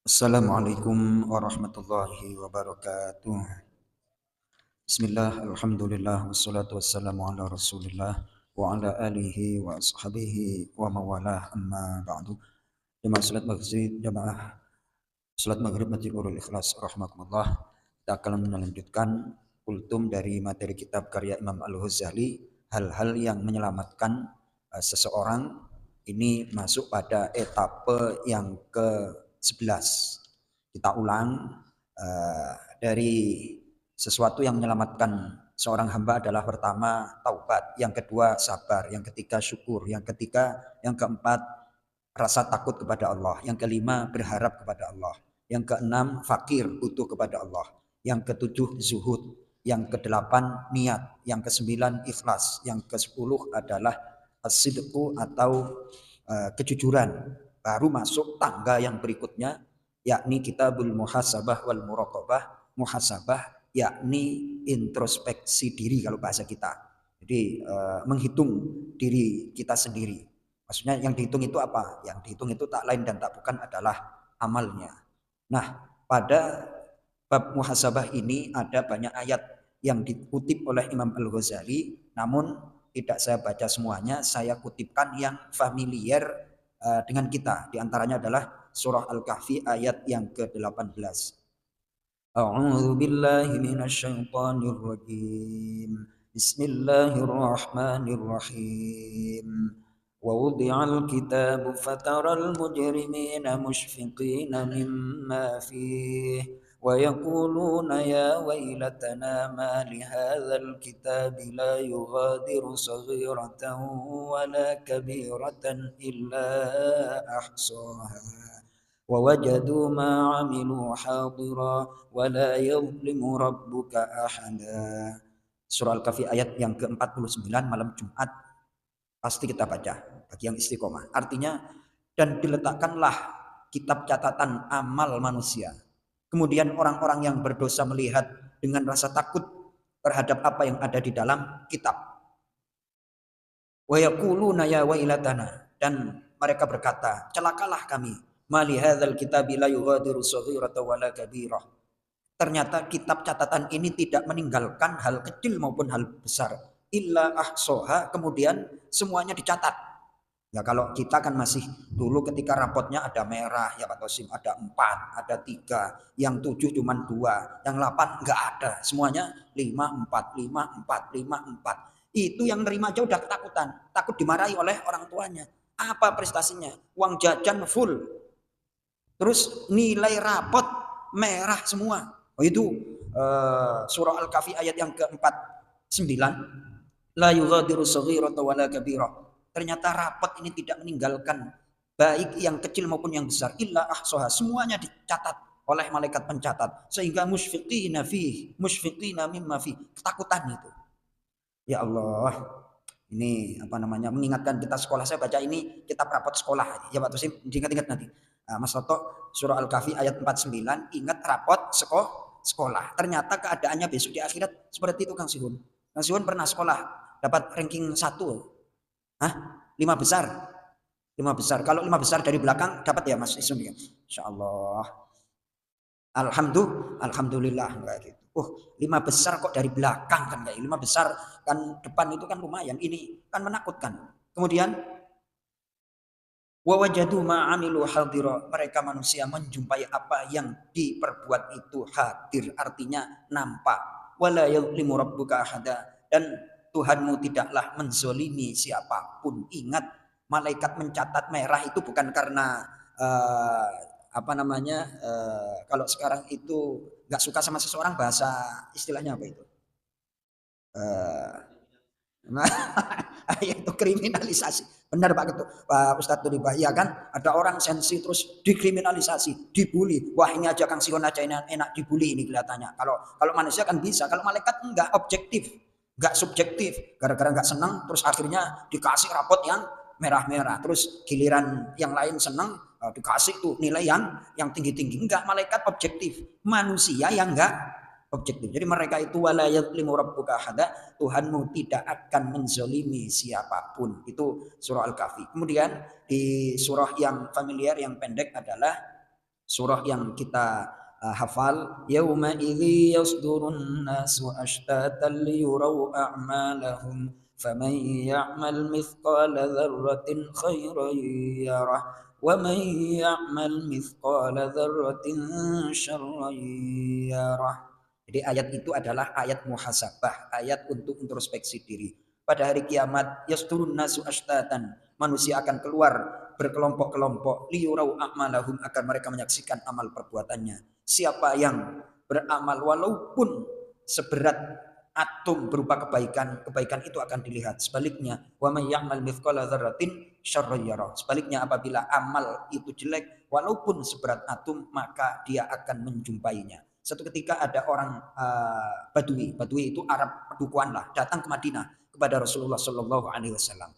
Assalamualaikum warahmatullahi wabarakatuh. Bismillah, alhamdulillah, wassalatu wassalamu ala rasulillah wa ala alihi wa ashabihi wa mawalah amma ba'du. Jemaah salat maghrib, jemaah salat maghrib Masjid Nurul Ikhlas rahmatullah. Kita akan melanjutkan kultum dari materi kitab karya Imam Al-Ghazali, hal-hal yang menyelamatkan seseorang. Ini masuk pada etape yang ke-11. Kita ulang, dari sesuatu yang menyelamatkan seorang hamba adalah pertama taubat, yang kedua sabar, yang ketiga syukur, yang keempat rasa takut kepada Allah, yang kelima berharap kepada Allah, yang keenam fakir butuh kepada Allah, yang ketujuh zuhud, yang kedelapan niat, yang kesembilan ikhlas, yang kesepuluh adalah as-sidqu atau kejujuran. Baru masuk tangga yang berikutnya, yakni kitabul muhasabah wal muraqabah. Muhasabah yakni introspeksi diri kalau bahasa kita. Jadi menghitung diri kita sendiri. Maksudnya yang dihitung itu apa? Yang dihitung itu tak lain dan tak bukan adalah amalnya. Nah, pada bab muhasabah ini ada banyak ayat yang dikutip oleh Imam Al-Ghazali, namun tidak saya baca semuanya, saya kutipkan yang familiar dengan kita. Di antaranya adalah surah Al-Kahfi ayat yang ke-18. A'udzu billahi minasyaitonir rajim. Bismillahirrahmanirrahim. Wa wudi'al kitabu fataral mujrimina mushfiqina mimma fihi wa yaquluna ya waylatana ma li hadzal kitabi la yughadiru saghiratan wala kabiratan illa ahsaha wa wajadu ma 'amilu hadira wa la yadhlimu rabbuka ahada. Surah Al-Kahfi ayat yang ke-49 malam Jumat pasti kita baca bagi yang istiqomah. Artinya, dan diletakkanlah kitab catatan amal manusia. Kemudian orang-orang yang berdosa melihat dengan rasa takut terhadap apa yang ada di dalam kitab. Wa yaquluna ya wailatana, dan mereka berkata, celakalah kami. Mali hadzal kitabi la yughadiru shaghiratan wala kabirah. Ternyata kitab catatan ini tidak meninggalkan hal kecil maupun hal besar. Illa ahsoha, kemudian semuanya dicatat. Ya kalau kita kan masih dulu ketika rapotnya ada merah, ya Pak Tosim, ada 4, ada 3, yang 7 cuma 2, yang 8 enggak ada. Semuanya 5, 4, 5, 4, 5, 4. Itu yang nerima aja udah ketakutan. Takut dimarahi oleh orang tuanya. Apa prestasinya? Uang jajan full. Terus nilai rapot merah semua. Oh itu surah Al-Kahfi ayat yang ke-49. La yughadiru saghiratan wala kabirah. Ternyata rapot ini tidak meninggalkan baik yang kecil maupun yang besar. Illa ahsaha. Semuanya dicatat oleh malaikat pencatat. Sehingga musyfiqina mimma fi. Ketakutan itu. Ya Allah. Ini apa namanya, mengingatkan kita sekolah. Saya baca ini kitab rapot sekolah. Ya Pak Tusim, diingat-ingat nanti. Mas Toto, surah Al-Kahfi ayat 49, ingat rapot sekolah. Ternyata keadaannya besok di akhirat seperti itu Kang Sihun. Kang Sihun pernah sekolah dapat ranking 1. Hah? 5 besar. 5 besar. Kalau 5 besar dari belakang dapat ya Mas Isun ya. Insyaallah. Alhamdulillah enggak gitu. 5 besar kok dari belakang kan kayak 5 besar kan depan itu kan lumayan. Ini kan menakutkan. Kemudian wa wajadu ma'amilu hadira. Mereka manusia menjumpai apa yang diperbuat itu hadir, artinya nampak. Wala yadhlimu rabbuka ahada, dan Tuhanmu tidaklah menzolimi siapapun. Ingat, malaikat mencatat merah itu bukan karena apa namanya, kalau sekarang itu nggak suka sama seseorang, bahasa istilahnya apa itu? Nah, itu kriminalisasi. Benar Pak Ketua, Pak Ustadz Tulibah. Ya kan, ada orang sensi terus dikriminalisasi, dibully. Wah ini aja Kang Sion aja enak dibully ini kelihatannya. Kalau manusia kan bisa, kalau malaikat enggak objektif, enggak subjektif. Gara-gara enggak senang, terus akhirnya dikasih rapot yang merah-merah. Terus giliran yang lain senang, dikasih tuh nilai yang tinggi-tinggi. Enggak, malaikat objektif. Manusia yang enggak objektif. Jadi mereka itu wala yadlimu rabbuka ahada, Tuhanmu tidak akan menzolimi siapapun. Itu surah Al-Kahfi. Kemudian di surah yang familiar yang pendek adalah surah yang kita hafal, yauma idzi yasdurun nasu ashtatan liyurau a'malahum faman ya'mal mithqala dzarratin khairan yarah wa man ya'mal mithqala dzarratin syarran yarah. Jadi ayat itu adalah ayat muhasabah, ayat untuk introspeksi diri. Pada hari kiamat yasdurun nasu ashtatan, manusia akan keluar berkelompok-kelompok liyurau a'malahum, agar mereka menyaksikan amal perbuatannya. Siapa yang beramal walaupun seberat atom berupa kebaikan, kebaikan itu akan dilihat. Sebaliknya, wa may ya'mal mithqala dzarratin syarran yarah. Sebaliknya, apabila amal itu jelek walaupun seberat atom, maka dia akan menjumpainya. Satu ketika ada orang Badui itu Arab pedukuhan lah, datang ke Madinah kepada Rasulullah Shallallahu Alaihi Wasallam.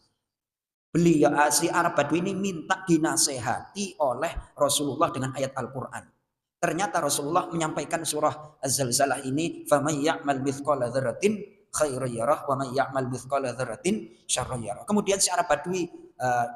Beliau si Arab Badui ini minta dinasehati oleh Rasulullah dengan ayat Al-Quran. Ternyata Rasulullah menyampaikan surah Az-Zalzalah ini, "Faman ya'mal mithqala dzarratin khairan yarah wa man ya'mal mithqala dzarratin syarran yarah." Kemudian si Arab Badui,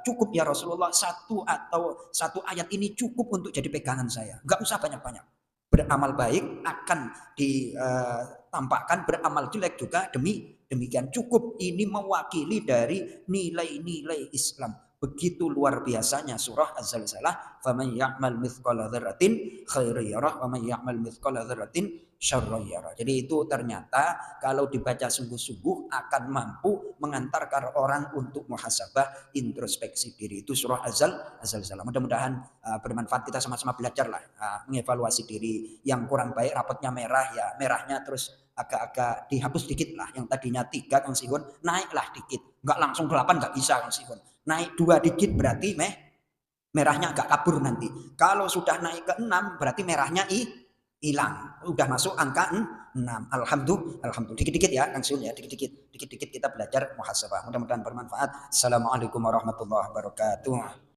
"Cukup ya Rasulullah, satu ayat ini cukup untuk jadi pegangan saya. Enggak usah banyak-banyak. Beramal baik akan ditampakkan, beramal jelek juga demikian. Cukup, ini mewakili dari nilai-nilai Islam." Begitu luar biasanya surah Az-Zalzalah, "Faman ya'mal mithqala dzarratin khairan yarah wa man ya'mal mithqala dzarratin syarran yarah." Jadi itu ternyata kalau dibaca sungguh-sungguh akan mampu mengantarkan orang untuk muhasabah, introspeksi diri. Itu surah Az-Zalzalah. Mudah-mudahan bermanfaat, kita sama-sama belajarlah mengevaluasi diri. Yang kurang baik rapotnya merah, ya merahnya terus agak-agak dihapus dikit lah. Yang tadinya 3 Kang Sihun, naiklah dikit. Enggak langsung 8, enggak bisa Kang Sihun. Naik 2 dikit berarti merahnya agak kabur nanti. Kalau sudah naik ke 6 berarti merahnya hilang. Udah masuk angka 6. Alhamdulillah. Dikit-dikit ya Kang Sihun ya, dikit-dikit kita belajar muhasabah. Mudah-mudahan bermanfaat. Assalamualaikum warahmatullahi wabarakatuh.